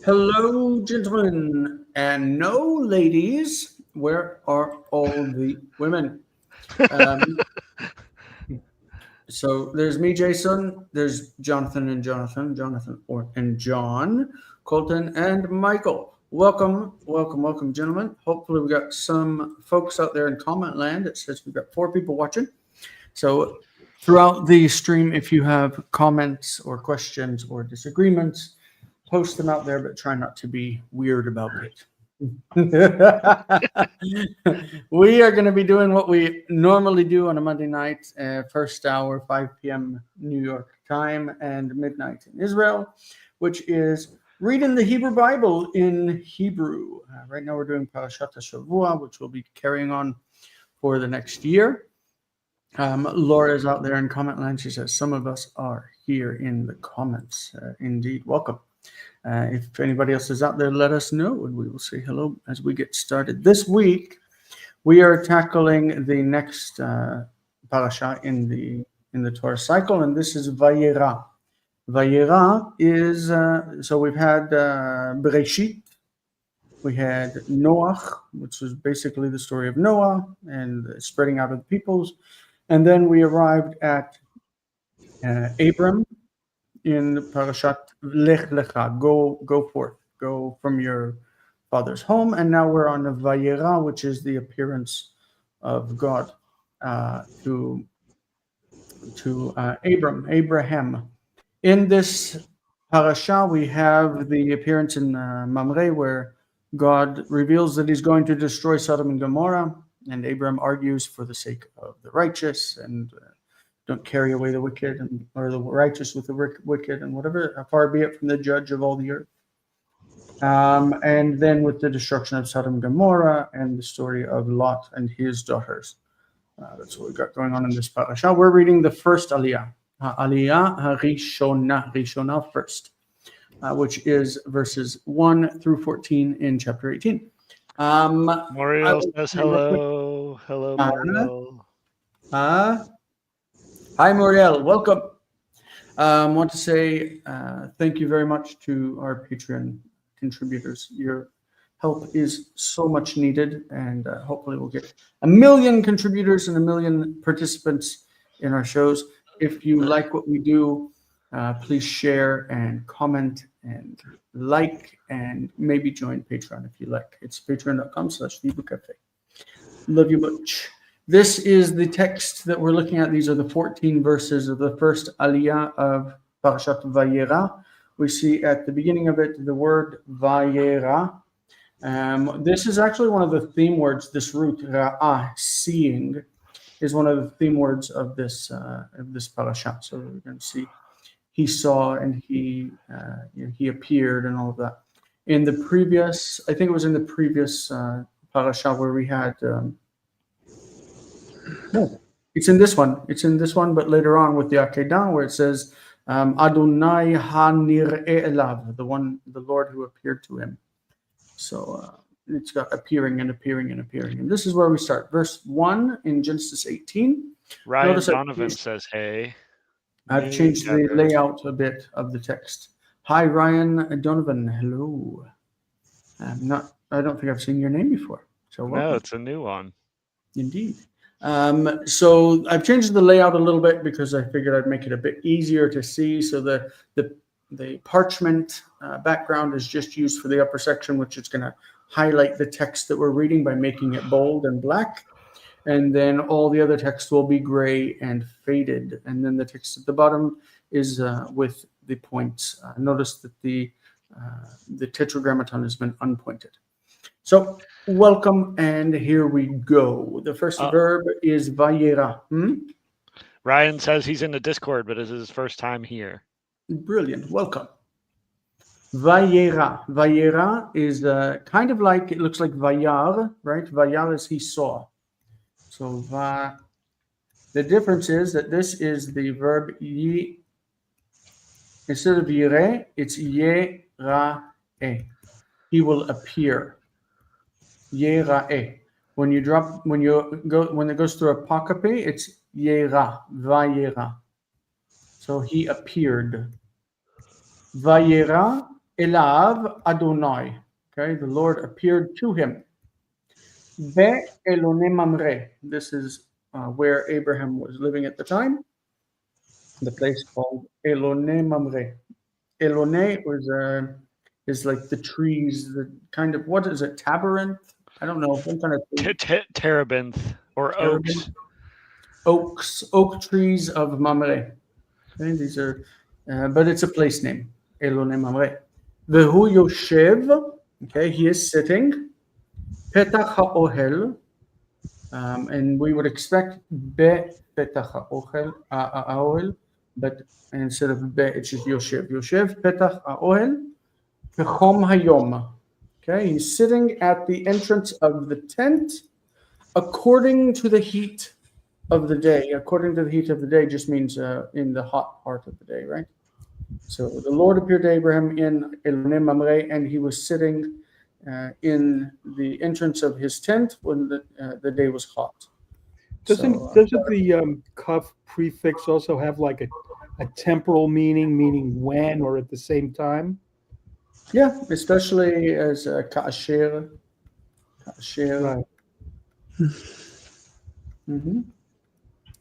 Hello, gentlemen, and no ladies. Where are all the women? Um, so there's me, Jason. There's Jonathan and and John, Colton and Michael. Welcome, gentlemen. Hopefully, we got some folks out there in comment land. It says we've got 4 people watching. So throughout the stream, if you have comments or questions or disagreements, post them out there, but try not to be weird about it. We are going to be doing what we normally do on a Monday night, first hour, 5 p.m. New York time, and midnight in Israel, which is reading the Hebrew Bible in Hebrew. Right now we're doing Parashat HaShavua, which we'll be carrying on for the next year. Laura's out there in comment land. She says, some of us are here in the comments. Indeed, welcome. If anybody else is out there, let us know, and we will say hello as we get started. This week, we are tackling the next parashah in the Torah cycle, and this is Vayera. Vayera is so we've had Bereshit, we had Noach, which was basically the story of Noah and the spreading out of the peoples, and then we arrived at Abram. In Parashat Lech Lecha, go forth, go from your father's home, and now we're on the Vayera, which is the appearance of God to Abraham. In this parasha, we have the appearance in Mamre, where God reveals that He's going to destroy Sodom and Gomorrah, and Abraham argues for the sake of the righteous and don't carry away the wicked or the righteous with the wicked, and whatever, far be it from the judge of all the earth. And then with the destruction of Sodom and Gomorrah and the story of Lot and his daughters. That's what we got going on in this parasha. We're reading the first aliyah, aliyah Rishona first, which is verses 1 through 14 in chapter 18. Muriel says hello. Hello, Muriel. Hi, Muriel. Welcome. Want to say thank you very much to our Patreon contributors. Your help is so much needed, and hopefully we'll get 1 million contributors and 1 million participants in our shows. If you like what we do, please share and comment and like, and maybe join Patreon if you like. It's patreon.com/HebrewCafe. Love you much. This is the text that we're looking at. These are the 14 verses of the first aliyah of Parashat Vayera. We see at the beginning of it the word Vayera. This is actually one of the theme words. This root ra'ah, seeing, is one of the theme words of this parasha. So we're going to see he saw and he appeared and all of that. In the previous, I think it was in the previous parasha where we had. No, it's in this one. It's in this one, but later on with the Akedah, where it says, Adonai ha-nir'eh elav, the Lord who appeared to him. So it's got appearing and appearing and appearing. And this is where we start. Verse 1 in Genesis 18. Ryan Donovan says, hey. I've changed the layout a bit of the text. Hi, Ryan Donovan. Hello. I don't think I've seen your name before. So welcome. No, it's a new one. Indeed. So I've changed the layout a little bit because I figured I'd make it a bit easier to see. So the parchment background is just used for the upper section, which is going to highlight the text that we're reading by making it bold and black. And then all the other text will be gray and faded. And then the text at the bottom is with the points. Notice that the tetragrammaton has been unpointed. So welcome, and here we go. The first verb is Vayera. Ryan says he's in the Discord, but it's his first time here. Brilliant. Welcome. Vayera. Vayera is kind of like, it looks like Vayar, right? Vayar is he saw. So the difference is that this is the verb yi. Instead of yire, it's yera'eh. He will appear. Yera'eh. When it goes through apocope, it's yera, vayera. So he appeared. Vayera Elav Adonai. Okay, the Lord appeared to him. Be Elone Mamre. This is where Abraham was living at the time. The place called Elone Mamre. Elone is like the trees, the kind of, what is it, tabernacle? I don't know, some kind of Terebinth or oaks. Oak trees of Mamre. Okay, these are, but it's a place name. Elone Mamre. Vehu Yoshev. Okay, he is sitting. Petach HaOhel. And we would expect Be Petach HaOhel, but instead of Be, it's just Yoshev. Yoshev Petach HaOhel. Kechom Hayom. Okay, he's sitting at the entrance of the tent according to the heat of the day. According to the heat of the day just means in the hot part of the day, right? So the Lord appeared to Abraham in Elone Mamre, and he was sitting in the entrance of his tent when the day was hot. Doesn't the kaf prefix also have like a temporal meaning when or at the same time? Yeah, especially as ka'asher. Right. Mm-hmm.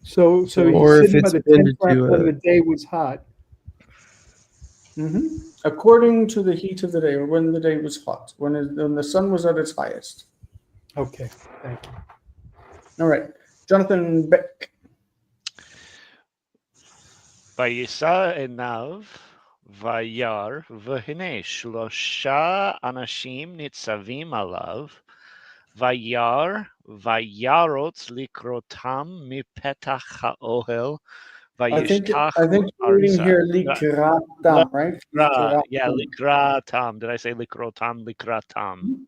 So Or he's if sitting by it's the been tent flap to when the day was hot. Mm-hmm. According to the heat of the day, or when the day was hot, when the sun was at its highest. Okay, thank you. All right, Jonathan Beck. Vayisa enav vayar v'hine shlosha anashim nitzavim alav vayar vayarot likrotam mipetach ha'ohel I think vayishtachu you're reading arza. here likratam, right? Yeah, likratam. Did I say likrotam? Likratam.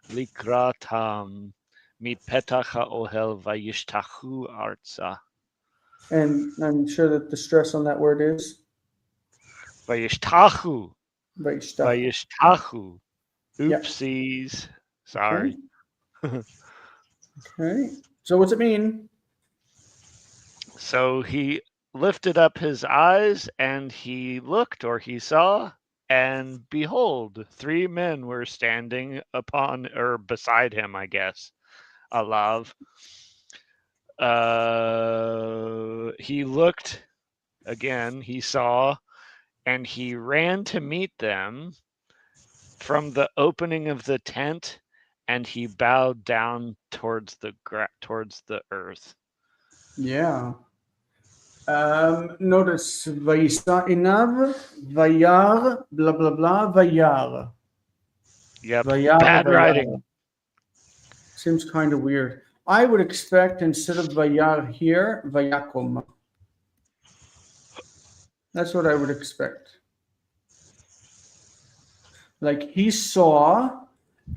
Likratam mipetach ha'ohel vayishtachu arza. And I'm sure that the stress on that word is Vayishtachu. Vayishtachu. Vayishtachu. Yep. Oopsies. Sorry. Okay. So what's it mean? So he lifted up his eyes and he looked, or he saw, and behold, 3 men were standing upon or beside him, I guess. Alav. He looked again, he saw, and he ran to meet them from the opening of the tent, and he bowed down towards the earth. Yeah. Notice Vayisa inav vayar blah blah blah vayar. Yep. Vayar, Bad vayar. writing. Seems kind of weird. I would expect instead of vayar here, vayakum. That's what I would expect. Like he saw,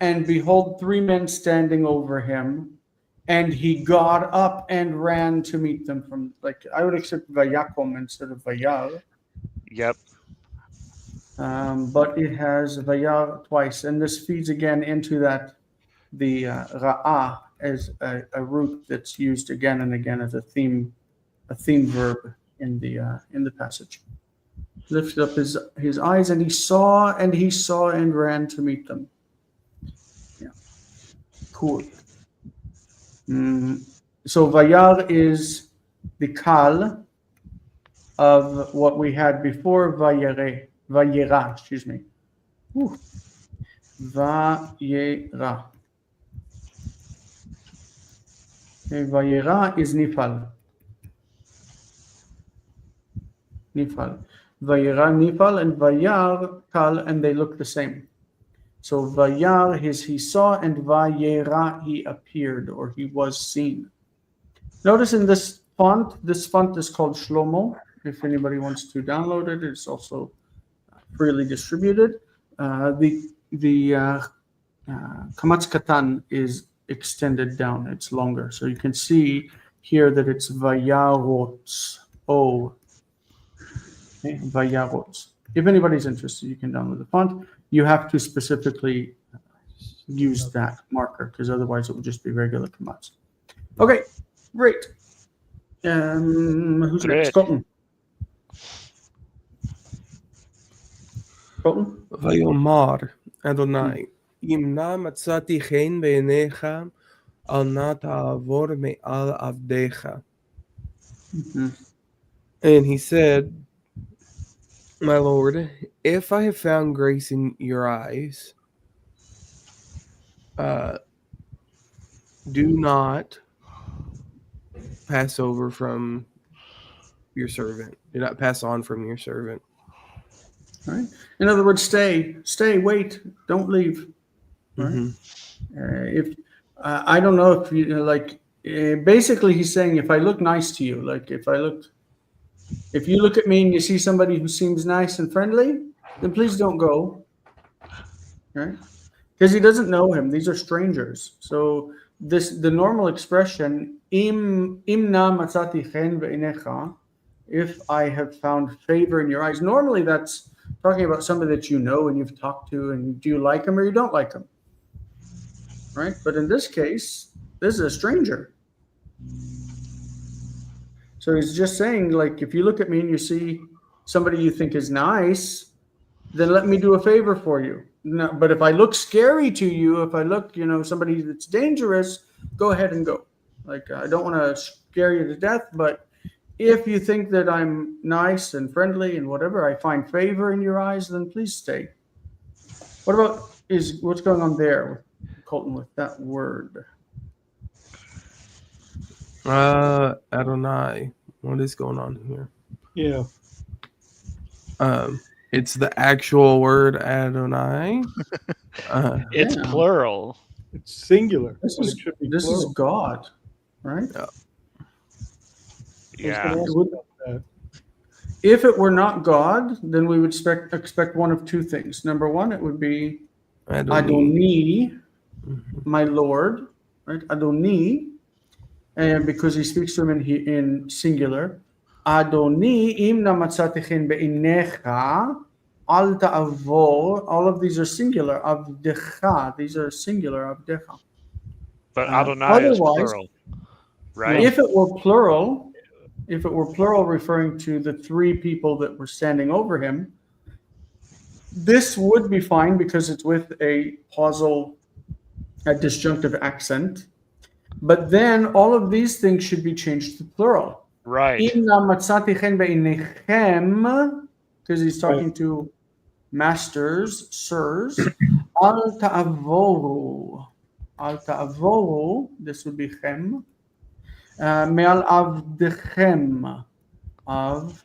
and behold, 3 men standing over him, and he got up and ran to meet them from, like, I would accept vayakum instead of vayar. Yep. But it has vayar twice, and this feeds again into that the ra'ah as a root that's used again and again as a theme verb in the passage. Lifted up his eyes, and he saw and ran to meet them. Yeah, cool. So vayar is the kal of what we had before Vayera, excuse me. Vayera. Okay, Vayera is nifal. Nifal. Vayera nifal and Vayar kal, and they look the same. So Vayar he saw, and Vayera he appeared, or he was seen. Notice in this font is called Shlomo. If anybody wants to download it, it's also freely distributed. The Kamatz Katan is extended down; it's longer, so you can see here that it's Vayarot. Okay, Vayarot. If anybody's interested, you can download the font. You have to specifically use that marker, because otherwise it will just be regular Kamatz. Okay, great. Who's next? Scotland. Colton? ויאמר אדוני, אם נא מצאתי חן בעיניך, אל נא תעבור מעל עבדיך. Mhm. And he said, my Lord, if I have found grace in your eyes, do not pass over from your servant. Do not pass on from your servant. Right? In other words, stay, wait, don't leave. Right? Mhm. If I don't know if you like, basically he's saying if I look nice to you, like if you look at me and you see somebody who seems nice and friendly, then please don't go. Right? Because he doesn't know him. These are strangers. So the normal expression imna matzati chen ve'inecha, if I have found favor in your eyes. Normally that's talking about somebody that you know and you've talked to, and do you like him or you don't like him, right? But in this case, this is a stranger. So he's just saying, like, if you look at me and you see somebody you think is nice, then let me do a favor for you. No, but if I look scary to you, if I look, somebody that's dangerous, go ahead and go. Like, I don't want to scare you to death, but if you think that I'm nice and friendly and whatever, I find favor in your eyes, then please stay. What about what's going on there, Colton, with that word? Adonai. What is going on here? Yeah. It's the actual word Adonai. It's Yeah. plural. It's singular. This when is it should be this plural. is God, right? Yeah. I would know that. If it were not God, then we would expect one of two things. Number one, it would be Adoni, my Lord, right? Adoni, and because he speaks to him in singular. Adoni, im namatzatechin be'inecha, al ta'avor. All of these are singular. Avdecha, these are singular. Avdecha. But Adonai is plural, right? If it were plural, referring to the three people that were standing over him, this would be fine because it's with a pausal, a disjunctive accent. But then all of these things should be changed to plural. Right. Because he's talking to masters, sirs. Al ta'avoru. Al ta'avoru, this would be chem. Me'al avdechem. Avdechem.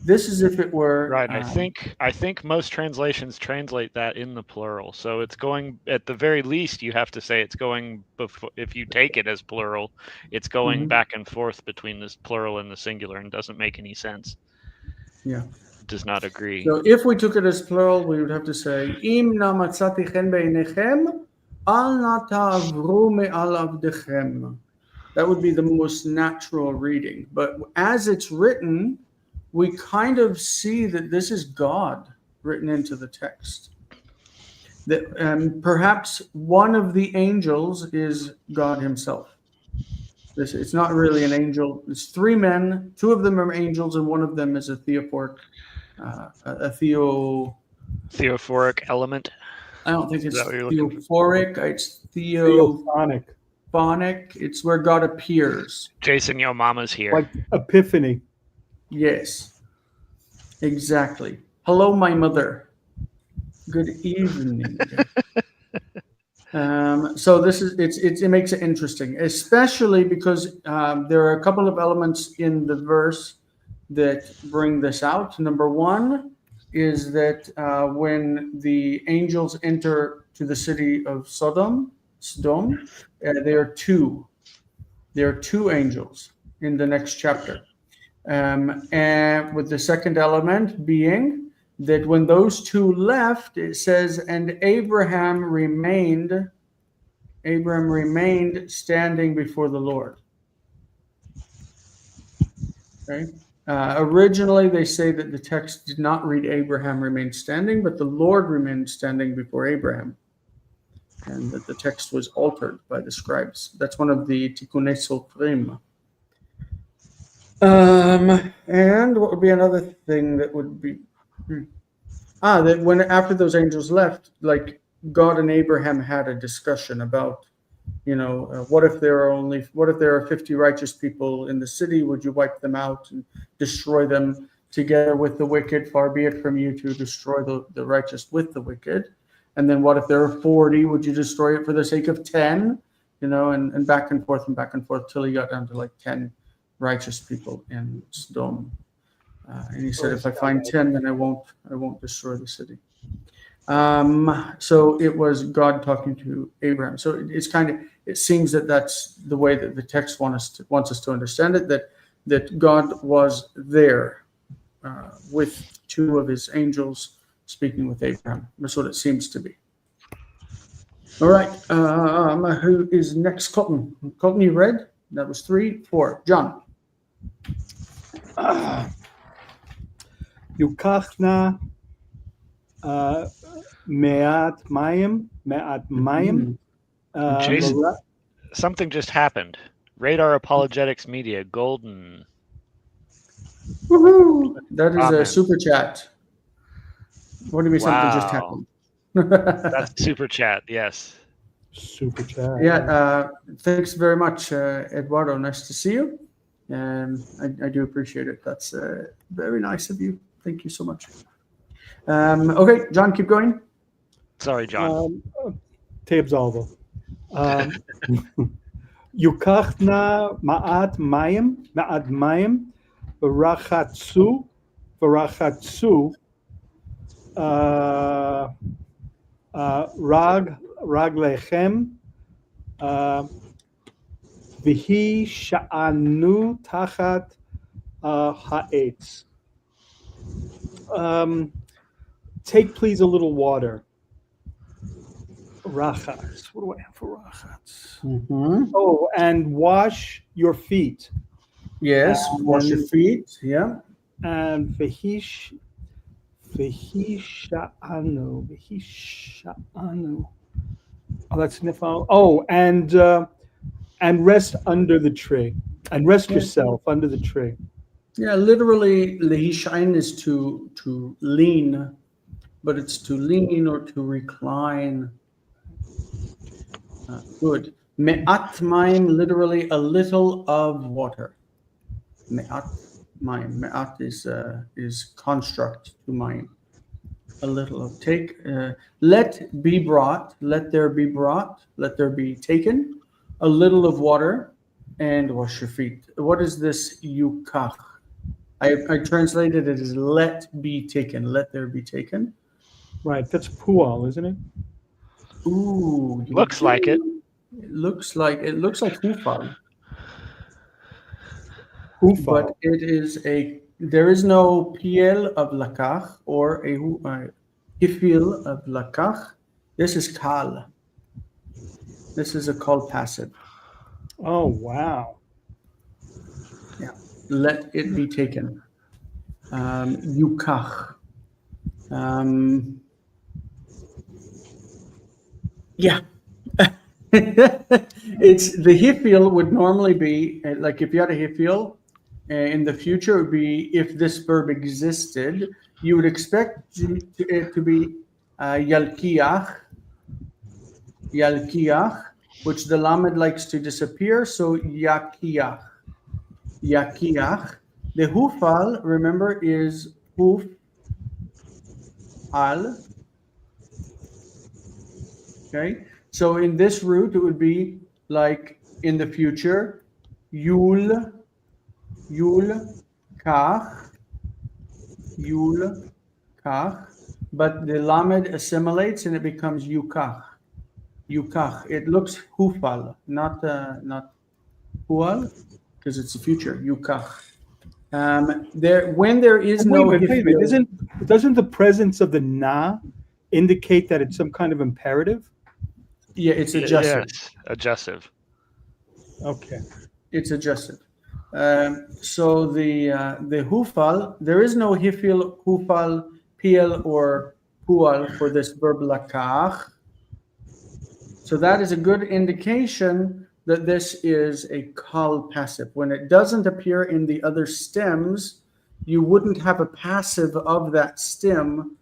This is if it were Right. I think most translations translate that in the plural. So it's going, at the very least, you have to say it's going before. If you take it as plural, it's going back and forth between this plural and the singular, and doesn't make any sense. Yeah. Does not agree. So if we took it as plural, we would have to say im na matzati chen beinechem al na ta'avru me'al avdechem. That would be the most natural reading. But as it's written, we kind of see that this is God written into the text. That perhaps one of the angels is God himself. It's not really an angel. It's three men. Two of them are angels, and one of them is a theophoric, Theophoric element. I don't think it's Is that what you're looking theophoric. It's Theophonic. theophonic. It's where God appears. Jason, your mama's here. Like epiphany. Yes, exactly. Hello, my mother. Good evening. So this is it makes it interesting, especially because there are a couple of elements in the verse that bring this out. Number one is that when the angels enter to the city of Sodom, there are two. There are two angels in the next chapter. And with the second element being that when those two left, it says, and Abraham remained standing before the Lord. Okay. Originally, they say that the text did not read Abraham remained standing, but the Lord remained standing before Abraham, and that the text was altered by the scribes. That's one of the tikkunei sofrim. And what would be another thing that would be that when after those angels left, like God and Abraham had a discussion about, what if there are 50 righteous people in the city? Would you wipe them out and destroy them together with the wicked? Far be it from you to destroy the righteous with the wicked. And then what if there are 40? Would you destroy it for the sake of 10? And back and forth till he got down to like 10 righteous people in Sodom. And he said, if I find 10, then I won't destroy the city. So it was God talking to Abraham. So it seems that that's the way that the text wants us to understand it, that God was there with two of his angels speaking with Abraham. That's what it seems to be. All right. Who is next? Colton. Colton, you read? That was 3, 4. John. Yukachna me'at mayim. Jason, something just happened. Radar Apologetics Media, golden. Woohoo! That is Comment. a super chat. What do you mean something just Wow. happened? That's super chat, yes. Super chat. Yeah, thanks very much, Eduardo. Nice to see you. I do appreciate it. That's very nice of you. Thank you so much. Okay, John, keep going. Sorry, John. Teabzalvo. Yukachna ma'at mayim, v'rachatsu, raglechem, v'hi sha'anu tachat ha'etz. Take please a little water. Rachatz. What do I have for rachatz? Mm-hmm. Oh, and wash your feet. Yes, wash your feet. Yeah. And v'hi sha'anu. Oh, that's nifal. Oh, and rest under the tree. And rest yourself under the tree. Yeah, literally, lehishain is to lean, but it's to lean or to recline. Good. Me'at mayim, literally a little of water. Me'at mayim. Me'at is construct to mayim. A little of take. Let be brought. Let there be brought. Let there be taken. A little of water, and wash your feet. What is this yukach? I translated it as let be taken. Let there be taken. Right. That's pual, isn't it? Ooh. Looks like it. It looks like hufal. But But there is no piel of lakach or a hifil of lakach. This is kal. This is a kal passive. oh wow. Yeah. Let it be taken. Yukach. Yeah. It's the hifil would normally be like if you had a hifil in the future, it would be if this verb existed, you would expect it to be yalkiach, which the lamed likes to disappear, so yakiach. The hufal, remember, is huf al. Okay, so in this root, it would be like in the future, yul kach, but the lamed assimilates and it becomes yukach. It looks hufal, not hual, because it's the future. Yukach. When there is no wait a minute. hifil, Doesn't the presence of the na indicate that it's some kind of imperative? yeah, it's adjusted. Yes, adjussive. Okay. It's adjusted. So the hufal, there is no hifil, hufal, piel, or pual for this verb lakach. So that is a good indication that this is a kal passive. When it doesn't appear in the other stems, you wouldn't have a passive of that stem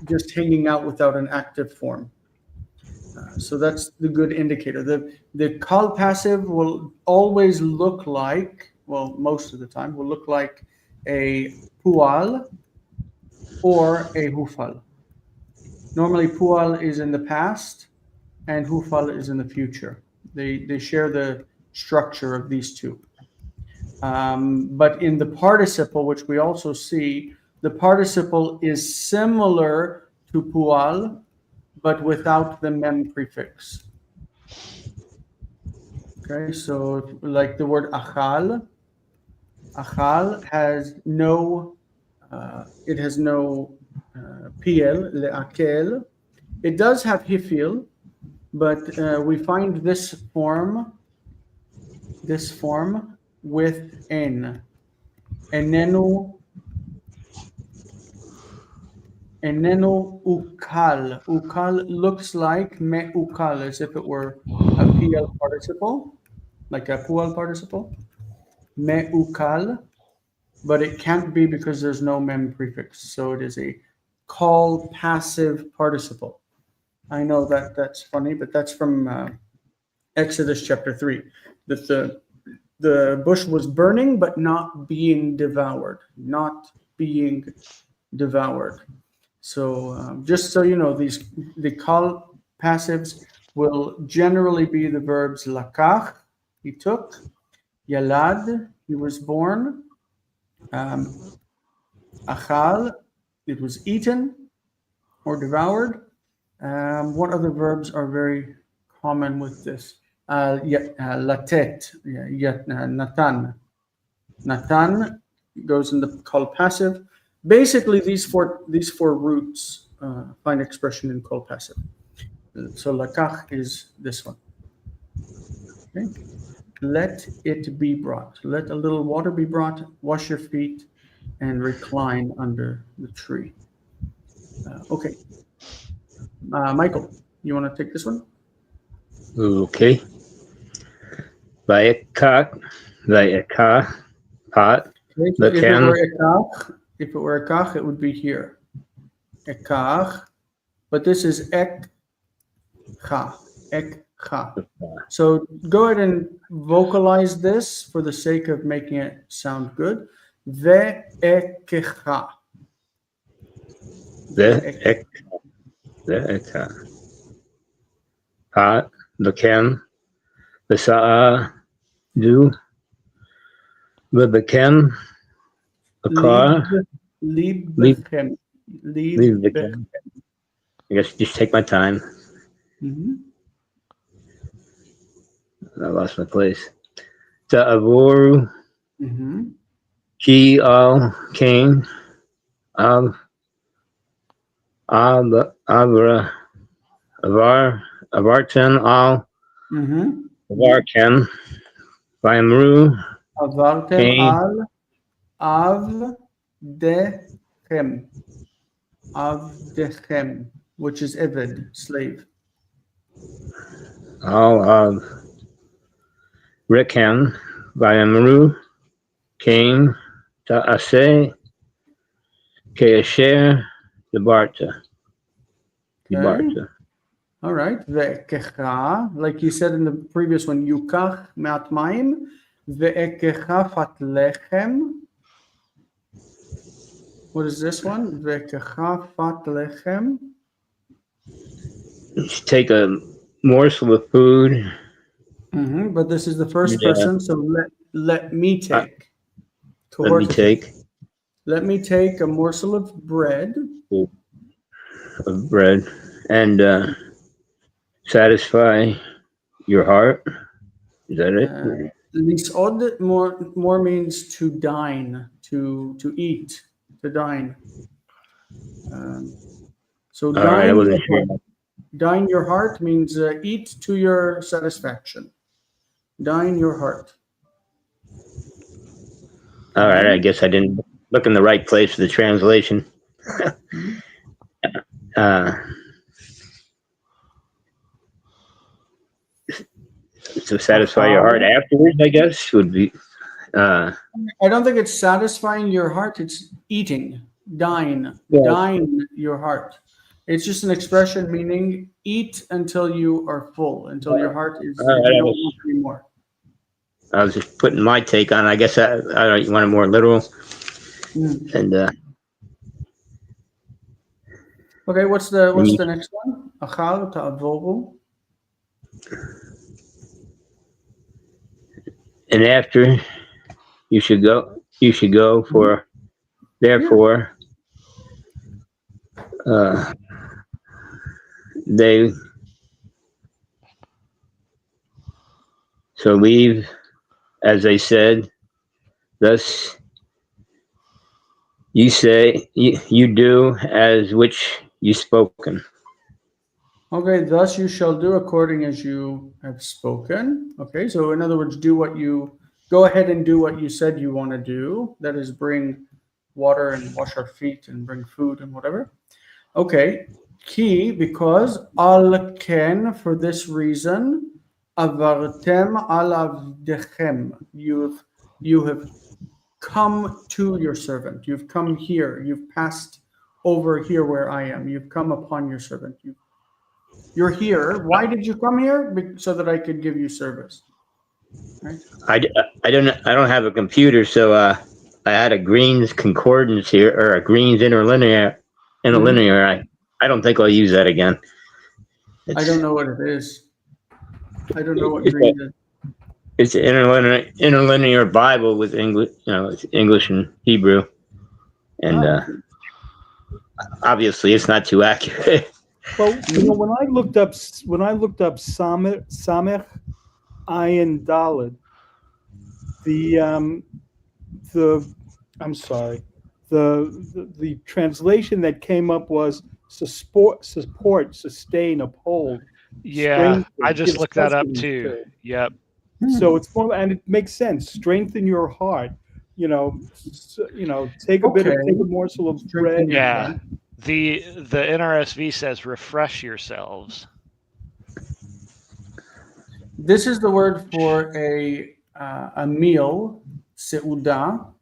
just hanging out without an active form. So that's the good indicator. The kal passive will always look like, well, most of the time, will look like a pual or a hufal. Normally, pual is in the past and hufal is in the future. They share the structure of these two. But in the participle, which we also see, the participle is similar to pual, but without the mem prefix. Okay, so like the word achal has no, it has no PL, le'akel. It does have hifil, but we find this form with n. Enenu ukal. Ukal looks like me ukal, as if it were a PL participle, like a pual participle. Me ukal, but it can't be because there's no mem prefix. So it is a kal passive participle. I know that's funny, but that's from Exodus chapter 3. That the bush was burning, but not being devoured. Not being devoured. So just so you know, the kal passives will generally be the verbs lakach, he took, yalad, he was born, achal, it was eaten or devoured. What other verbs are very common with this? Latet, natan. Natan goes in the kal passive. Basically, these four roots find expression in kal passive. So lakach is this one. Okay. Let it be brought. Let a little water be brought. Wash your feet and recline under the tree. Okay. Michael, you want to take this one? Okay. Vayekach, pot. Okay, so if it were a kach, it would be here. Ekach, but this is ekcha. So go ahead and vocalize this for the sake of making it sound good. Ve'ekecha. Ve'ekach. Pot, beken, besa'a, do, beken, bakar, Leave beken. I guess just take my time. I lost my place. Ta'avoru, ki al king, avra, avarten al, avarken, vayamru, Avartem al avdechem, which is eved, slave. al av, reken, vayamru, king, ta'ase, keasher, debarta. Okay. All right. Ve'ekecha, like you said in the previous one, yukach me'at mayim, ve'ekecha fat lechem. What is this one? Ve'ekecha fat lechem. Just take a morsel of food. But this is the first person, so let me take. Let me take a morsel of bread. Of bread and satisfy your heart. Is that it? Lisod more means to dine, to eat, to dine. So All right, I wasn't sure. Dine your heart means eat to your satisfaction. Dine your heart. All right, I guess I didn't look in the right place for the translation. to satisfy your heart afterwards, I guess, would be. I don't think it's satisfying your heart. It's eating, dine your heart. It's just an expression meaning eat until you are full, until your heart is, you don't want any more. I was just putting my take on it. I guess I don't want it more literal. And Okay, what's the next one? Achal ta'avoru. and after you should go for therefore they so leave as they said, thus you say you do as which you spoken. Okay, thus you shall do according as you have spoken. Okay, so in other words, go ahead and do what you said you want to do. That is, bring water and wash our feet and bring food and whatever. Okay, ki, because al ken, for this reason, avartem al avdechem, you have come to your servant. You've come here. You've passed over here where I am. You've come upon your servant. You're here. Why did you come here? So that I could give you service. Right? I don't have a computer, so I had a Green's concordance here, or a Green's interlinear. I don't think I'll use that again. I don't know what it is. I don't know what Green is. It's an interlinear Bible with English, it's English and Hebrew, and obviously it's not too accurate. Well, when I looked up Samech Ayin Daled, the translation that came up was support, sustain, uphold. Yeah, I just looked that up too. Yep. So it's more, and it makes sense. Strengthen your heart. Take a morsel of bread. Yeah. The NRSV says refresh yourselves. This is the word for a meal, seudah.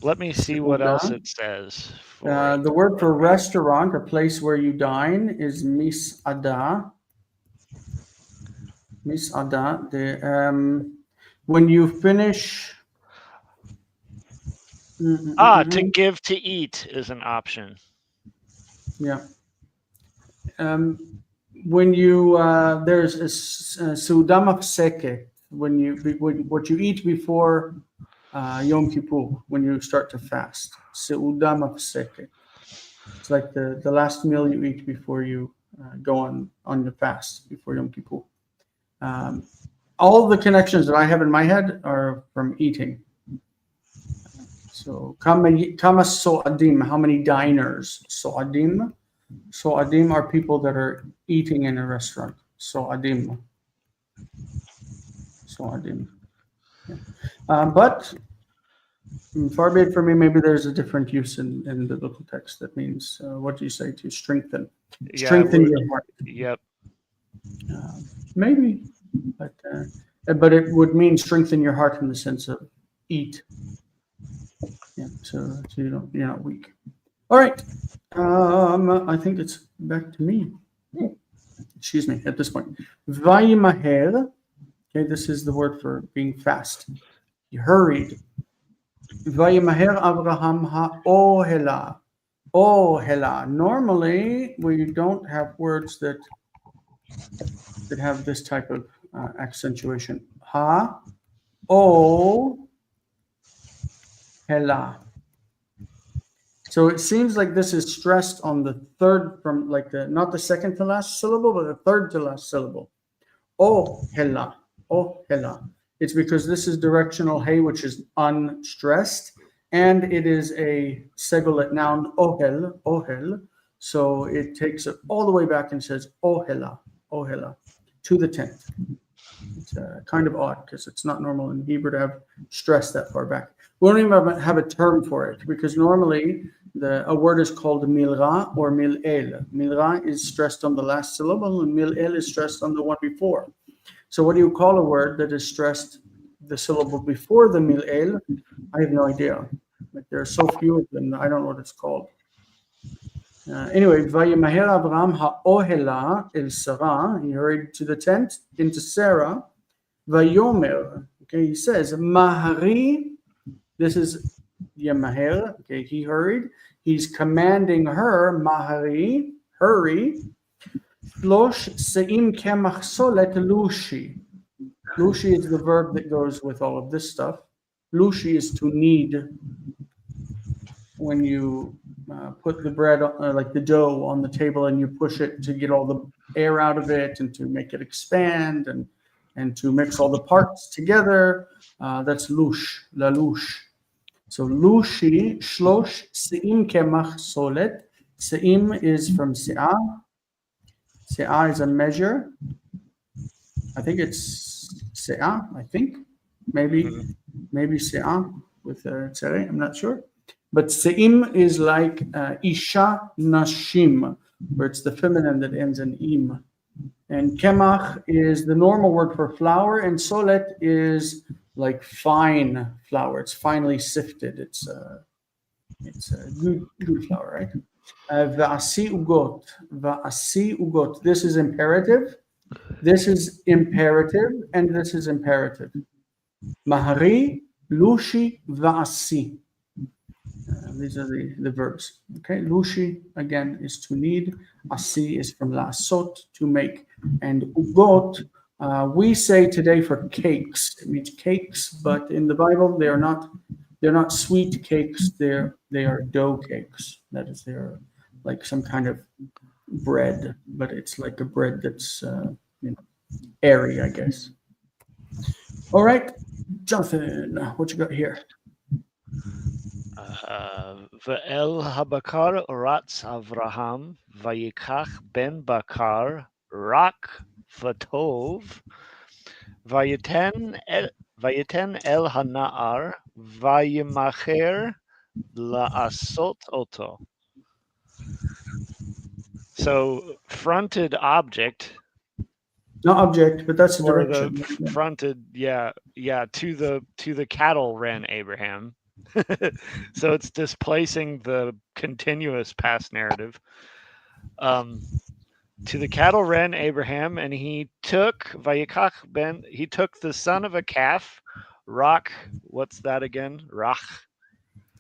Let me see what else it says. The word for restaurant, a place where you dine, is mis'adah. Mis'adah. When you finish. To give to eat is an option. Yeah. When you there's a seudah mafseket, what you eat before Yom Kippur, when you start to fast. Seudah mafseket. It's like the last meal you eat before you go on the fast before Yom Kippur. All the connections that I have in my head are from eating. So kama so'adim, how many diners? So'adim are people that are eating in a restaurant. So'adim. Yeah. But far be it from me, maybe there's a different use in biblical text that means, what do you say, to strengthen? Strengthen your heart. Yep. Maybe, but it would mean strengthen your heart in the sense of eat. Yeah, so you're not weak. All right. I think it's back to me. Excuse me, at this point. Vayimaher. Okay, this is the word for being fast. He hurried. Vayimaher Avraham ha'ohela. Ohela. Normally, we don't have words that have this type of accentuation. Ha, o, hela. So it seems like this is stressed on the third from not the second to last syllable, but the third to last syllable. Oh hela. Oh hela. It's because this is directional hey, which is unstressed, and it is a segulet noun, ohel. So it takes it all the way back and says ohela, to the tent. It's kind of odd because it's not normal in Hebrew to have stress that far back. We don't even have a term for it because normally a word is called milra or mil'el. Milra is stressed on the last syllable and mil'el is stressed on the one before. So what do you call a word that is stressed the syllable before the mil'el? I have no idea. Like, there are so few of them, I don't know what it's called. Anyway, Vayimaher Abraham ha'ohela el Sarah, he hurried to the tent, into Sarah. Vayomer, okay, he says, Mahari, this is Yemaher, okay, he hurried. He's commanding her, Mahari, hurry. Shlosh se'im kemach solet lushi. Lushi is the verb that goes with all of this stuff. Lushi is to knead. When you put the bread, like the dough, on the table and you push it to get all the air out of it and to make it expand and to mix all the parts together, that's lush, la lush. So lushi, shlosh, se'im kemach solet. Se'im is from se'ah. Se'ah is a measure. I think it's se'ah, I think. Maybe se'ah with tzere, I'm not sure. But se'im is like isha nashim, where it's the feminine that ends in im. And kemach is the normal word for flour, and solet is like fine flour. It's finely sifted. It's a good flour, right? Va'asi ugot. Va'asi ugot. This is imperative. This is imperative, and this is imperative. Mahari, lushi, va'asi. These are the verbs. Okay, lushi again is to knead. Asi is from lasot, to make, and ugot we say today for cakes. It means cakes, but in the Bible they're not sweet cakes. They are dough cakes. That is, they're like some kind of bread, but it's like a bread that's airy, I guess. All right, Jonathan, what you got here? Ve'el habakar ratz Avraham vayikach ben bakar rak v'tov vayiten el hana'ar vayimacher la'asot oto. So fronted object. Not object, but that's the Or direction. the fronted, yeah, to the cattle ran Abraham. So it's displacing the continuous past narrative. To the cattle ran Abraham, and he took Vayikach ben. He took the son of a calf, Rach. What's that again? Rach.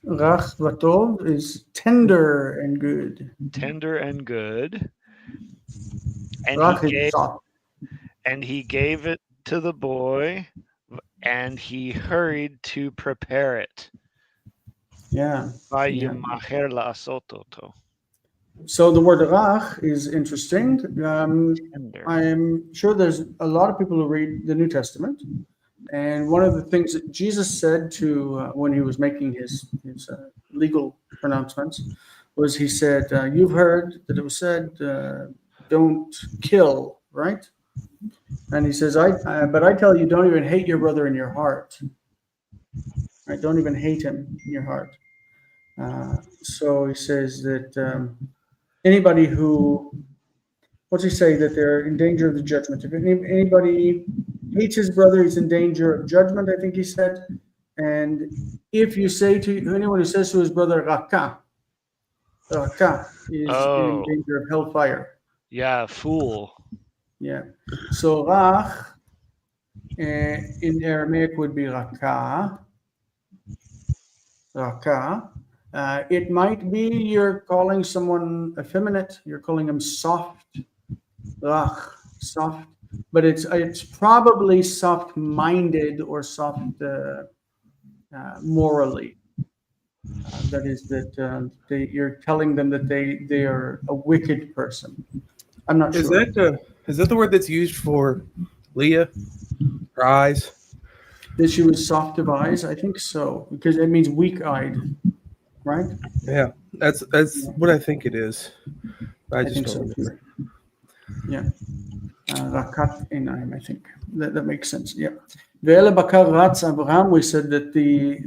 Rach vatov is tender and good. Tender and good. And Rach he is gave, soft. and he gave it to the boy, and he hurried to prepare it. Yeah. Vayimacher la'asot oto. So the word rach is interesting. Tender. I'm sure there's a lot of people who read the New Testament, and one of the things that Jesus said to when he was making his legal pronouncements was, he said, "You've heard that it was said, don't kill, right?" And he says, but I tell you, don't even hate your brother in your heart. Right? Don't even hate him in your heart. So he says that anybody who, what's he say, that they're in danger of the judgment. If anybody hates his brother, he's in danger of judgment, I think he said. And if you say to anyone who says to his brother, Raka is in danger of hellfire. Yeah, fool. Yeah. So Rach in Aramaic would be Raka. It might be you're calling someone effeminate. You're calling him soft. Rach, soft. But it's probably soft-minded or soft morally. That is that you're telling them that they are a wicked person. I'm not sure. Is that the word that's used for Leah? Her eyes? That she was soft of eyes? I think so, because it means weak-eyed, right? Yeah, that's what I think it is. I just think don't so. remember. Yeah. Rakat Einayim, I think. That makes sense. Yeah. Ve'ele bakar ratz Abraham, we said that the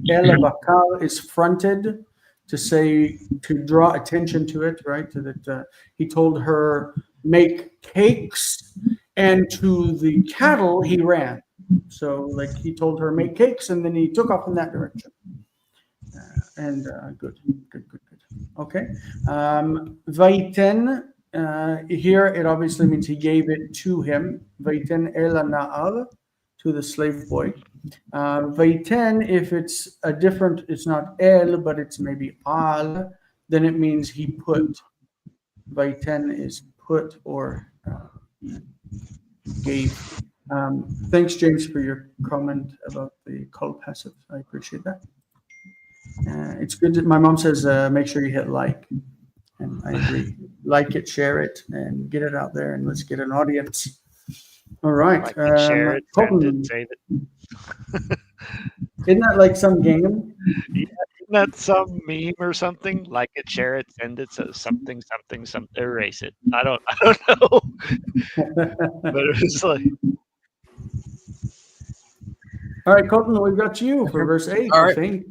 ele bakar is fronted to draw attention to it, right? That he told her, make cakes, And to the cattle, he ran. So, like, he told her, make cakes, and then he took off in that direction. Good. Okay. Vaiten, here it obviously means he gave it to him. Vaiten el na'al, to the slave boy. Vaiten, if it's a different, it's not el, but it's maybe al, then it means he put. Vaiten is put or gave. Thanks, James, for your comment about the call passive. I appreciate that. It's good that my mom says make sure you hit like, and I agree. Like it, share it, and get it out there, and let's get an audience. All right. Like it, share it, send it, save it. Isn't that like some game? Yeah, isn't that some meme or something? Like it, share it, send it, so something, erase it. I don't know. But it was like, All right, Colton, we've got you for verse 8. All I right. think.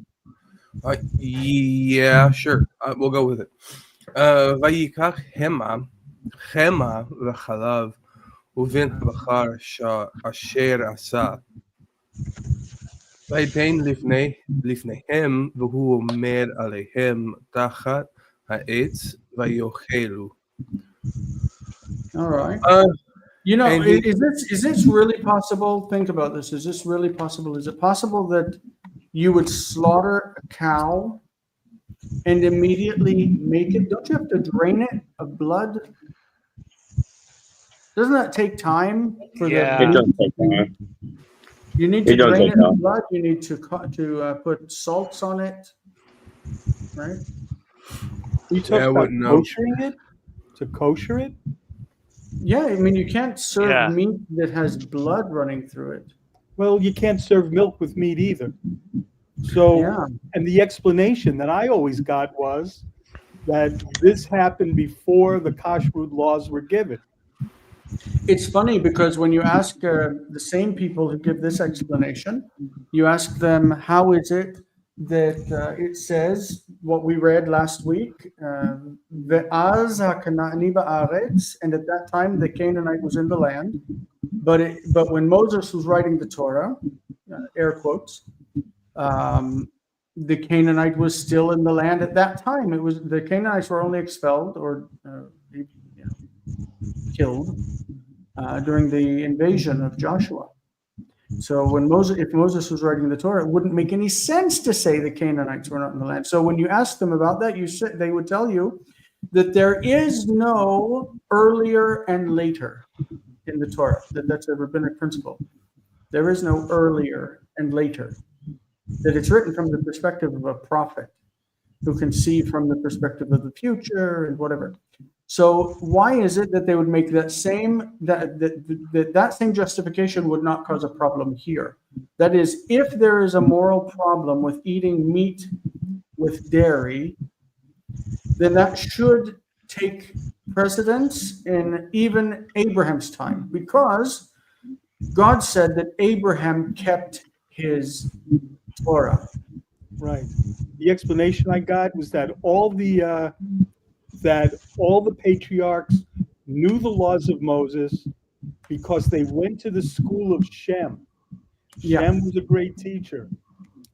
Yeah, sure. We'll go with it. ויקח חמא וחלב ובן הבכר אשר עשה. ויתן לפניהם והוא עומד עליהם תחת העץ ויאכלו. All right. And is this really possible? Think about this. Is this really possible? Is it possible that you would slaughter a cow and immediately make it? Don't you have to drain it of blood? Doesn't that take time for Yeah. It the doesn't take long. you need to It does drain take it of time. blood, you need to put salts on it, right? You talk I about wouldn't know. koshering it? To kosher it? Yeah, I mean you can't serve Yeah. meat that has blood running through it. Well, you can't serve milk with meat either. So, Yeah. and the explanation that I always got was that this happened before the kashrut laws were given. It's funny because when you ask the same people who give this explanation, you ask them, how is it that it says what we read last week, "Ve'az haKana'ani ba'aretz," and at that time the Canaanite was in the land, but when Moses was writing the Torah, air quotes, the Canaanite was still in the land at that time. It was the Canaanites were only expelled or killed during the invasion of Joshua. So if Moses was writing the Torah, it wouldn't make any sense to say the Canaanites were not in the land. So when you ask them about that, they would tell you that there is no earlier and later in the Torah. That's a rabbinic principle. There is no earlier and later. That it's written from the perspective of a prophet who can see from the perspective of the future and whatever. So why is it that they would make that same justification would not cause a problem here? That is, if there is a moral problem with eating meat with dairy, then that should take precedence in even Abraham's time, because God said that Abraham kept his Torah. Right. The explanation I got was that all the patriarchs knew the laws of Moses because they went to the school of Shem. Yeah. Shem was a great teacher,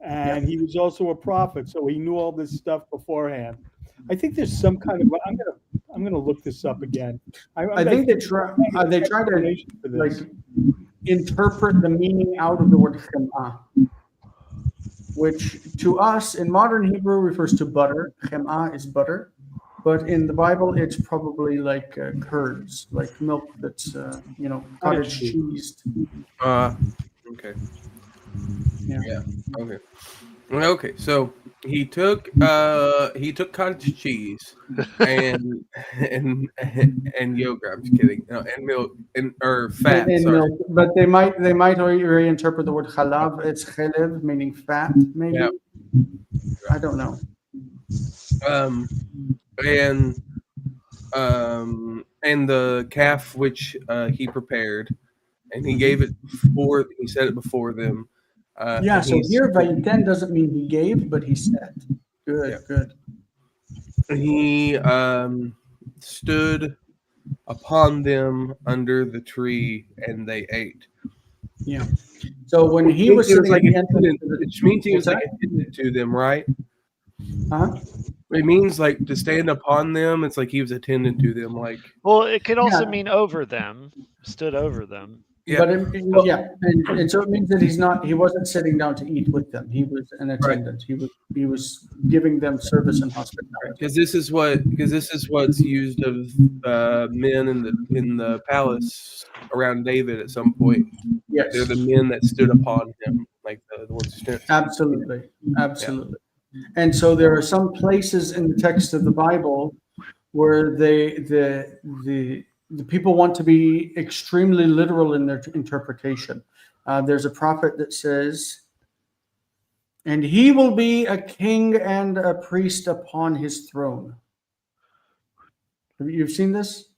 and he was also a prophet, so he knew all this stuff beforehand. I think there's some kind of. I'm gonna look this up again. I think they try to like interpret the meaning out of the word chemah, which to us in modern Hebrew refers to butter. Chemah is butter, but in the Bible it's probably like curds, like milk that's cottage cheese. Okay. Yeah. Okay. Okay. So he took cottage cheese and yogurt. I'm just kidding. No, and milk or fat. And sorry. milk, but they might reinterpret the word chalav. It's chelev, meaning fat. Maybe. Yeah. I don't know. And the calf which he prepared, and he gave it he said it before them. So here Vayiten doesn't mean he gave, but he said. Good, Yeah. good. He stood upon them under the tree, and they ate. Yeah. So when he was sitting at the entrance, Which means he was What's like attendant to them, right? huh? It means like to stand upon them. It's like he was attendant to them. Like, Well, it could also Yeah. mean over them, stood over them. yeah, But yeah, and so it means that he wasn't sitting down to eat with them. He was an attendant. He was giving them service and hospitality. because this is what's used of men in the palace around David at some point. Yes, They're the men that stood upon him, like the ones who stood. absolutely, absolutely. And so there are some places in the text of the Bible where the people want to be extremely literal in their interpretation. There's a prophet that says, "And he will be a king and a priest upon his throne." You've seen this?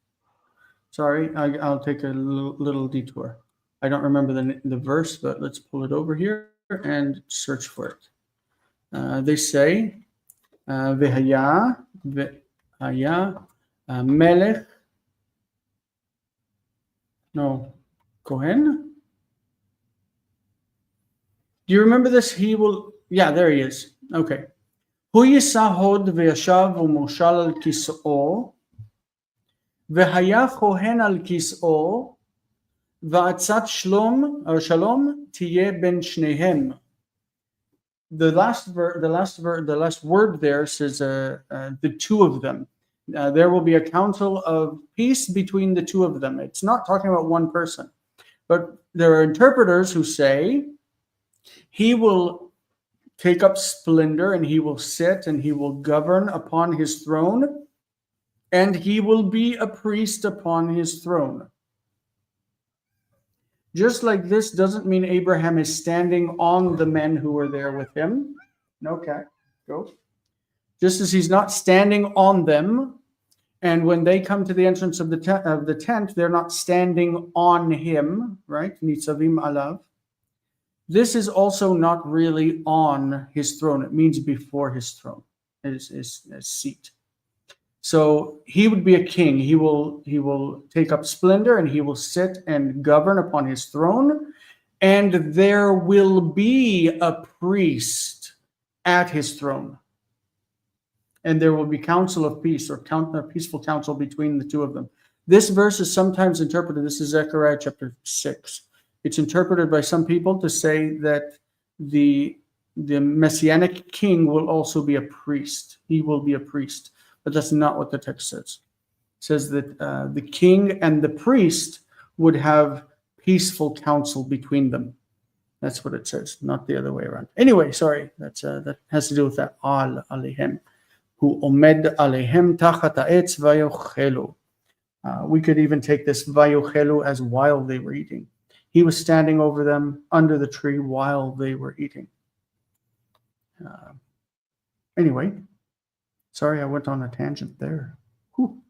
Sorry, I'll take a little detour. I don't remember the verse, but let's pull it over here and search for it. They say, "V'haya melech." No, Kohen. Do you remember this? He will. Yeah, there he is. Okay. Hu yisa hod v'yashav u'moshal al kis'o, v'haya kohen al kis'o, v'atzat shalom tiyeh ben shnehem. The last word there says the two of them. There will be a council of peace between the two of them. It's not talking about one person, but there are interpreters who say he will take up splendor and he will sit and he will govern upon his throne and he will be a priest upon his throne. Just like this doesn't mean Abraham is standing on the men who were there with him. Okay, go. Just as he's not standing on them, and when they come to the entrance of the tent, they're not standing on him, right? Nitzavim alav. This is also not really on his throne. It means before his throne, his seat. So he would be a king. He will take up splendor and he will sit and govern upon his throne. And there will be a priest at his throne. And there will be council of peace or peaceful council between the two of them. This verse is sometimes interpreted, this is Zechariah chapter 6. It's interpreted by some people to say that the messianic king will also be a priest. He will be a priest. But that's not what the text says. It says that the king and the priest would have peaceful counsel between them. That's what it says, not the other way around. Anyway, sorry, that has to do with that al alehem, hu omed alehem tachat ha'etz vayochelu. We could even take this vayochelu as while they were eating. He was standing over them under the tree while they were eating. Anyway. Sorry, I went on a tangent there. Whew.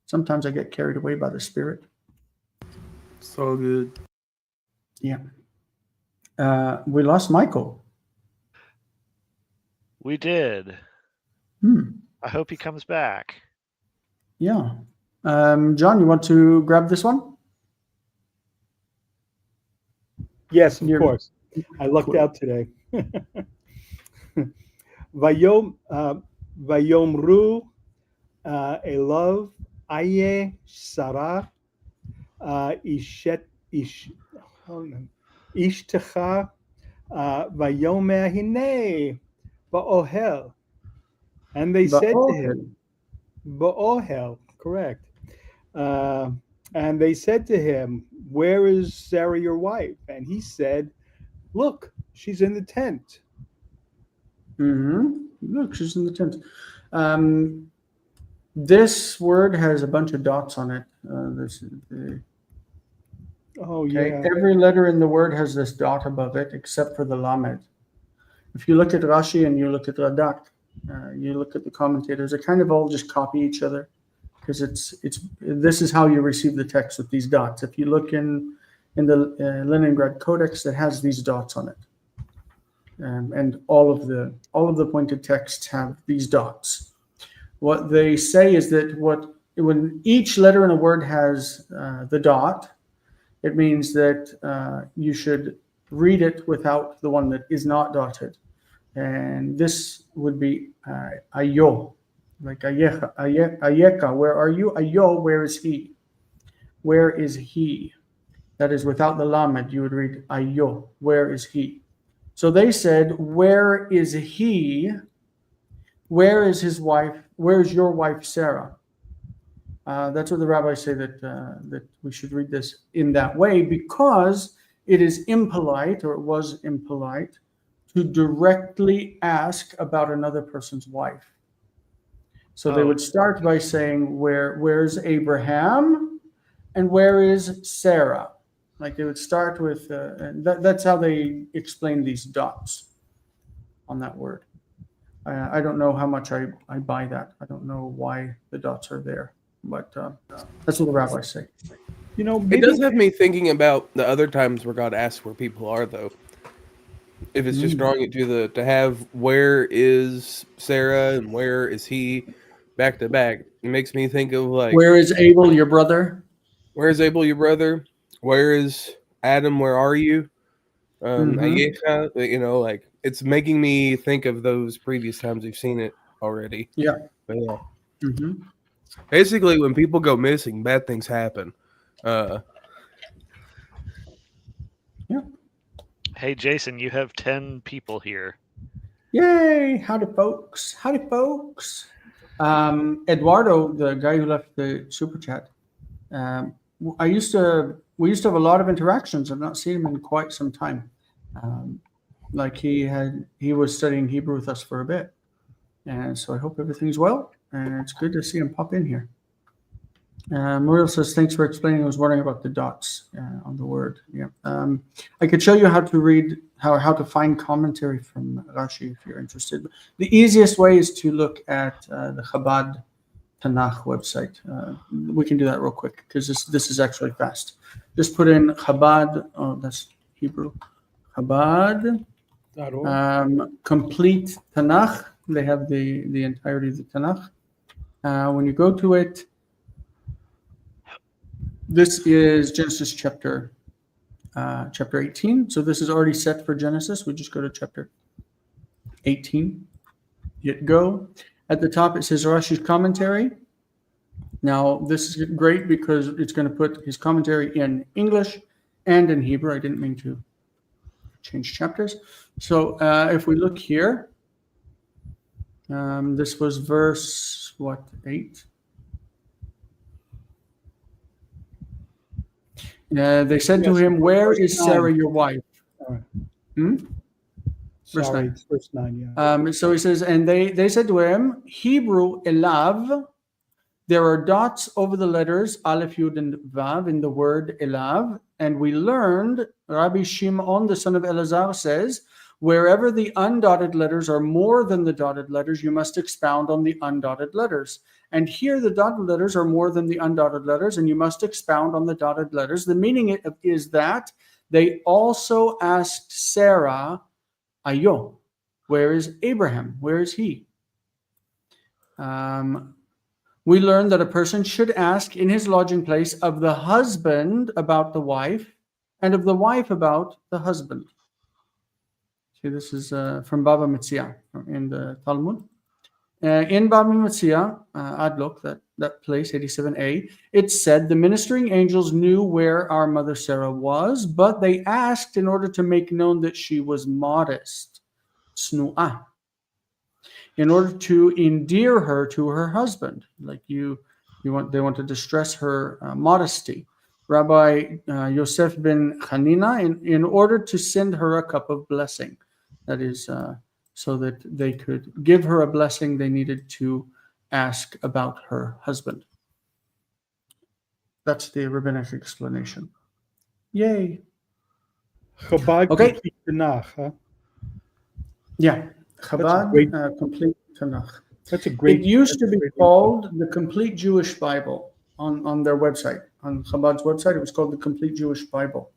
Sometimes I get carried away by the Spirit. So good. Yeah. We lost Michael. We did. I hope he comes back. Yeah. John, you want to grab this one? Yes, of course. I lucked out today. Vayomru Elov Aye Sarah Ishtecha Vayomer Hine Ba'ohel. And they said to him, Ba'ohel, correct. And they said to him, "Where is Sarah, your wife?" And he said, "Look, she's in the tent." Look, she's in the tent. This word has a bunch of dots on it. Every letter in the word has this dot above it, except for the lamed. If you look at Rashi and you look at Radak, you look at the commentators, they kind of all just copy each other, because this is how you receive the text with these dots. If you look in the Leningrad Codex, it has these dots on it. And all of the pointed texts have these dots. What they say is that what when each letter in a word has the dot, it means that you should read it without the one that is not dotted. And this would be ayo, like ayeka, where are you? Ayo, where is he? Where is he? That is without the lamed, you would read ayo, where is he? So they said, where is he? Where is his wife? Where is your wife Sarah? That's what the rabbis say, that we should read this in that way, because it is impolite, or it was impolite, to directly ask about another person's wife. So they would start by saying, where's Abraham and where is Sarah? Like they would start with, that's how they explain these dots on that word. I don't know how much I buy that. I don't know why the dots are there, but that's what the rabbis say. You know, It maybe does have me thinking about the other times where God asks where people are, though. If it's just drawing it to have where is Sarah and where is he back to back, it makes me think of like, Where is Abel, your brother? where is Abel, your brother? Where is Adam? Where are you? Ayecha, you know, like it's making me think of those previous times we've seen it already. Yeah. But yeah. Mm-hmm. Basically, when people go missing, bad things happen. Yeah. Hey, Jason, you have 10 people here. Yay! Howdy, folks. Howdy, folks. Eduardo, the guy who left the super chat, we used to have a lot of interactions. I've not seen him in quite some time. Like he was studying Hebrew with us for a bit, and so I hope everything's well. And it's good to see him pop in here. Muriel says, thanks for explaining. I was wondering about the dots on the word. Yeah. I could show you how to read, how to find commentary from Rashi if you're interested. The easiest way is to look at the Chabad Tanakh website. We can do that real quick because this is actually fast. Just put in Chabad, oh, that's Hebrew. Chabad, complete Tanakh. They have the entirety of the Tanakh. When you go to it, this is Genesis chapter 18. So this is already set for Genesis. We just go to chapter 18. Hit go. At the top, it says Rashi's commentary. Now, this is great because it's going to put his commentary in English and in Hebrew. I didn't mean to change chapters. So if we look here, this was verse, 8? They said to him, where is Sarah, your wife? Verse 9. It's verse 9, yeah. So he says, and they said to him, Hebrew, elav, there are dots over the letters, aleph, yud, and vav in the word elav. And we learned, Rabbi Shimon, the son of Elazar, says, wherever the undotted letters are more than the dotted letters, you must expound on the undotted letters. And here the dotted letters are more than the undotted letters, and you must expound on the dotted letters. The meaning is that they also asked Sarah, Ayo, where is Abraham? Where is he? We learned that a person should ask in his lodging place of the husband about the wife, and of the wife about the husband. See, this is from Baba Metzia in the Talmud. In Baba Metzia, Adlok, that place, 87a, it said the ministering angels knew where our mother Sarah was, but they asked in order to make known that she was modest, snu'ah, in order to endear her to her husband. Like they want to distress her modesty. Rabbi Yosef ben Hanina, in order to send her a cup of blessing. That is, so that they could give her a blessing, they needed to ask about her husband. That's the rabbinic explanation. Yay. Chabad complete Tanakh, huh? Yeah, Chabad complete Tanakh. That's a great. It used to be called the Complete Jewish Bible on their website. On Chabad's website, it was called the Complete Jewish Bible.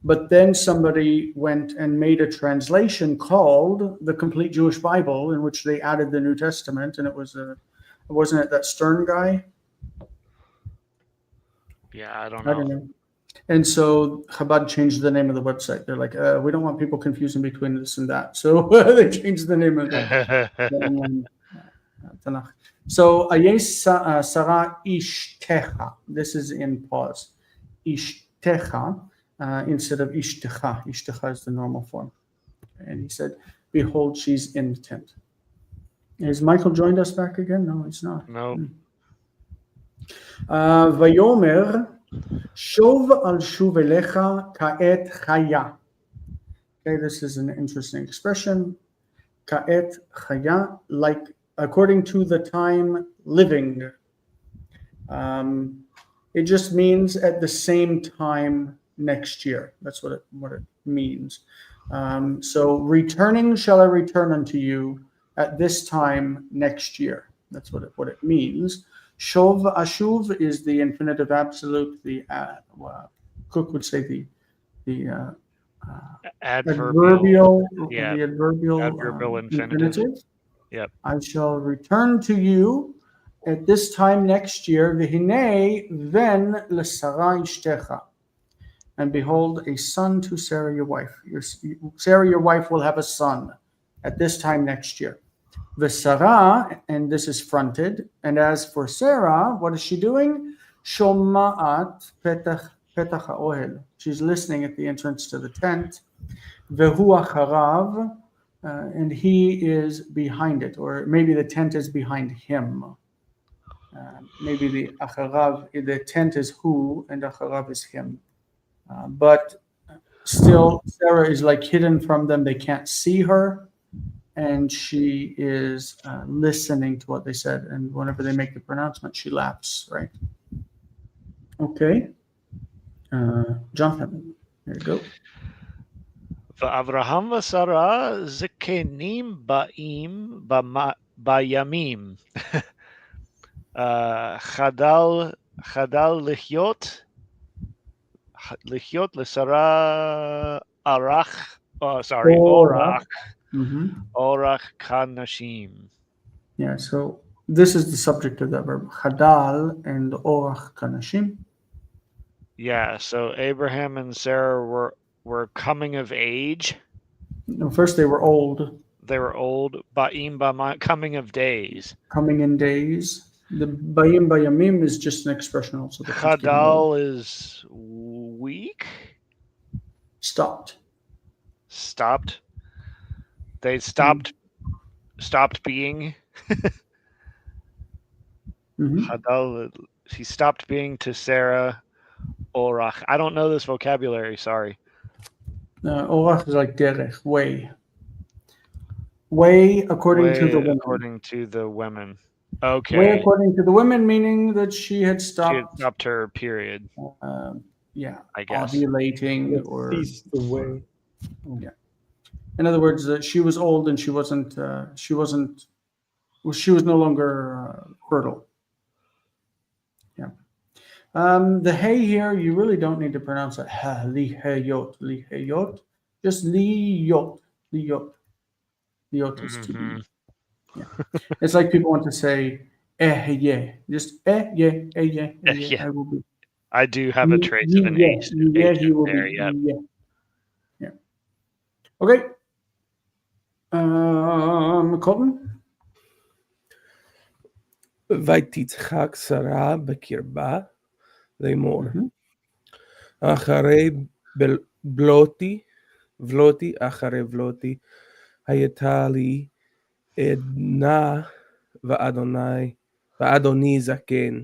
But then somebody went and made a translation called the Complete Jewish Bible, in which they added the New Testament, and it wasn't it that Stern guy? Yeah, I don't I don't know. know. And so Chabad changed the name of the website. They're like, we don't want people confusing between this and that. So they changed the name of the online Tanakh. So Ayes Sarah Ishtecha. This is in pause. Ishtecha instead of Ishtecha. Ishtecha is the normal form. And he said, behold, she's in the tent. Has Michael joined us back again? No, he's not. No. Vayomer Shov al shuv elecha ka'et chaya. Okay, this is an interesting expression. Ka'et chaya, like according to the time living. It just means at the same time next year. That's what it means. So returning shall I return unto you at this time next year. That's what it means. Shov ashuv is the infinitive absolute. The Cook would say the Adverbial. the adverbial Adverbial infinitive. Yep. I shall return to you at this time next year. V'hinei ven l'Sara ishtecha. And behold, a son to Sarah your wife. Sarah your wife will have a son at this time next year. V'Sara, and this is fronted. And as for Sarah, what is she doing? Shoma'at petach ha'ohel. She's listening at the entrance to the tent. Vehu acharav, and he is behind it, or maybe the tent is behind him. Maybe the acharav, the tent is who, and acharav is him. But still, Sarah is like hidden from them. They can't see her. And she is listening to what they said. And whenever they make the pronouncement, she laughs, right? Okay. Jonathan, there you go. ואברהם ושרה זקנים באים בימים. חדל לחיות לשרה אורח, אורח כנשים. Yeah, so this is the subject of that verb, Chadal and Orach Kanashim. Yeah, so Abraham and Sarah were coming of age. No, first they were old. They were old. Ba'im ba'ma, coming of days. Coming in days. The Bayim Bayamim is just an expression also. Chadal is weak. Stopped. Stopped. They stopped being. Chadal, he stopped being to Sarah. Orach. I don't know this vocabulary, sorry. Orach is like derech, way. Way according to the women. According to the women. Okay. Way according to the women, meaning that she had stopped. She had stopped her period. Yeah. I guess. Ovulating or ceased the way. Yeah. In other words, she was old and she was no longer fertile. Yeah. The hey here, you really don't need to pronounce it ha, lihayot, lihayot. Just liyot, liyot. Liyot is to be. Yeah. It's like people want to say yeah. Just yeah. I will be. I do have a trace of an H. Yeah, he will be. Yep. Yeah. Okay. Colton? ותצחק שרה בקרבה לאמור. אחרי בלותי, אחרי בלותי, הייתה לי עדנה ואדוני זקן.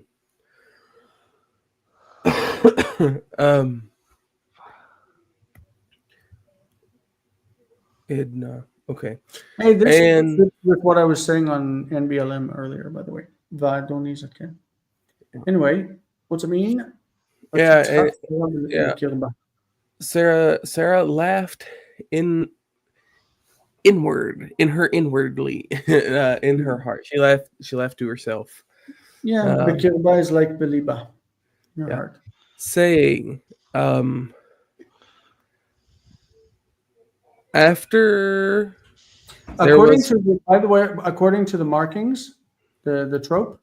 Edna. Okay. Hey, this is with what I was saying on NBLM earlier, by the way. Vadoni's okay. Anyway, what's it mean? Yeah. Sarah laughed inwardly, in her heart. She laughed to herself. Yeah, Bekirba is like Beliba. Your heart. Saying, after according to the markings, the trope,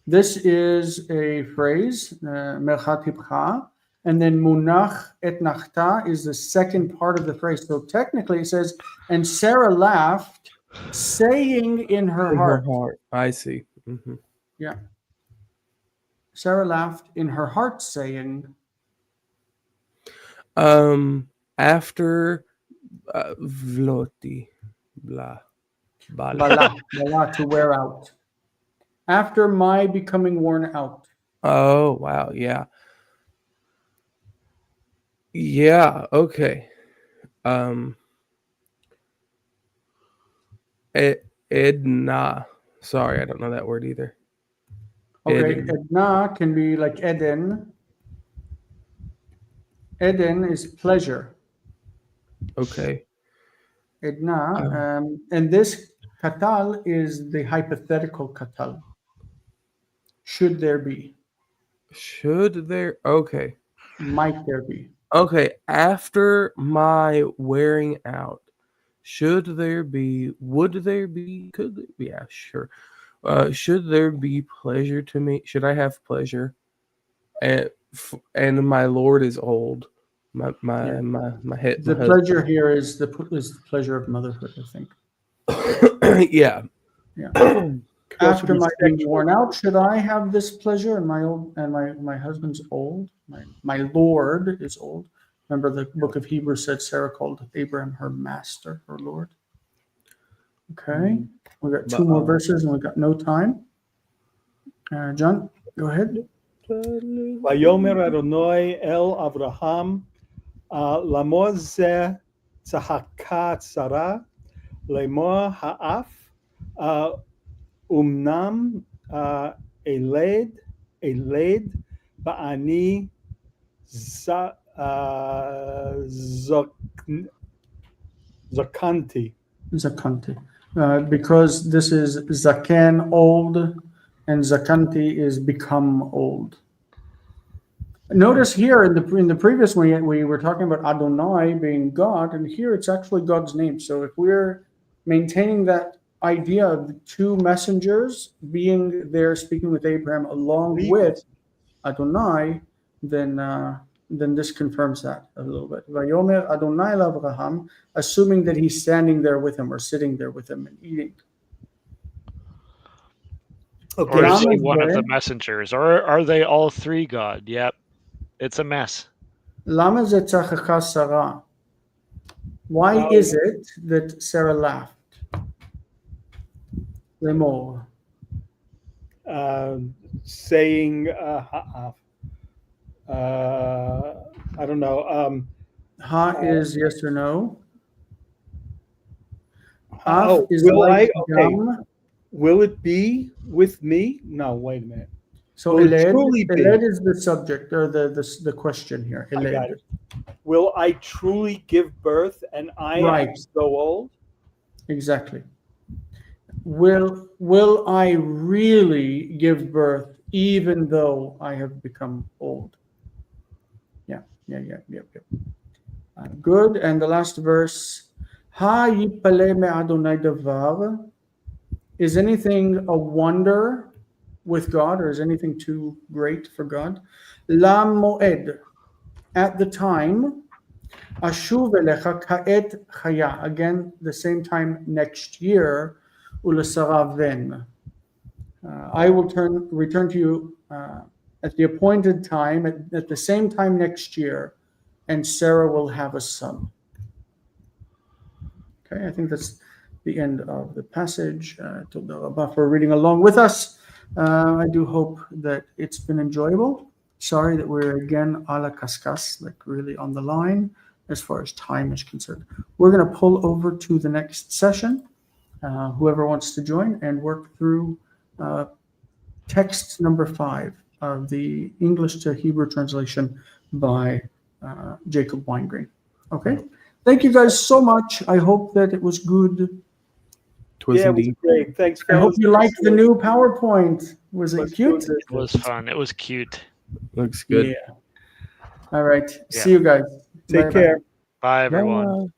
This is a phrase, merchat libcha, and then munach et nachta is the second part of the phrase. So technically it says, and Sarah laughed, saying in her heart. I see. Mm-hmm. Yeah. Sarah laughed in her heart, saying, After vloti, blah, bala, bala, to wear out. After my becoming worn out. Oh, wow. Yeah. Yeah. Okay. Edna. Sorry, I don't know that word either. Okay, Eden. Edna can be like Eden. Eden is pleasure. Okay. Edna. And this katal is the hypothetical katal. Should there be? Should there? Okay. Might there be? Okay. After my wearing out, should there be? Would there be? Could there be? Yeah, sure. Should there be pleasure to me? Should I have pleasure? And my Lord is old. My head. The pleasure here is the pleasure of motherhood, I think. Yeah. Yeah. After my being worn out, should I have this pleasure? And my husband's old. My Lord is old. Remember, the book of Hebrews said Sarah called Abraham her master, her Lord. Okay, we got two more verses, and we got no time. John, go ahead. Vayomer Adonai el Avraham, lamor ze tzahaka tzara, lemor ha'af, umnam eled, ba'ani zakanti. Zakanti. Because this is zaken, old, and zakanti is become old. Notice here in the previous one we were talking about Adonai being God, and here it's actually God's name. So if we're maintaining that idea of the two messengers being there speaking with Abraham along with Adonai, then this confirms that a little bit. Vayomer Adonai l'Avraham, assuming that he's standing there with him or sitting there with him and eating. Or is he one of the messengers? Or are they all three God? Yep. It's a mess. Lama ze tzachaka Sarah? Why is it that Sarah laughed? Lemor. Saying I don't know. Ha is yes or no. Is like will it be with me? No, wait a minute. So Eled is the subject or the question here. I got it. Will I truly give birth and I am so old? Exactly. Will I really give birth even though I have become old? Yeah. Good. And the last verse. Ha yipale me Adonai davar. Is anything a wonder with God, or is anything too great for God? La moed, at the time. Ashuv elecha ka'et chaya, again the same time next year. Ulasara ven, I will return to you at the appointed time, at the same time next year, and Sarah will have a son. Okay, I think that's the end of the passage. Toda rabah for reading along with us. I do hope that it's been enjoyable. Sorry that we're again a la kaskas, like really on the line as far as time is concerned. We're going to pull over to the next session. Whoever wants to join and work through text number 5 of the English to Hebrew translation by Jacob Weingreen. Okay. Thank you guys so much. I hope that it was good. It was great. Thanks. I hope you liked the new PowerPoint. Was it cute? It was fun. It was cute. Looks good. Yeah. All right. See you guys. Take care. Bye, everyone. Bye.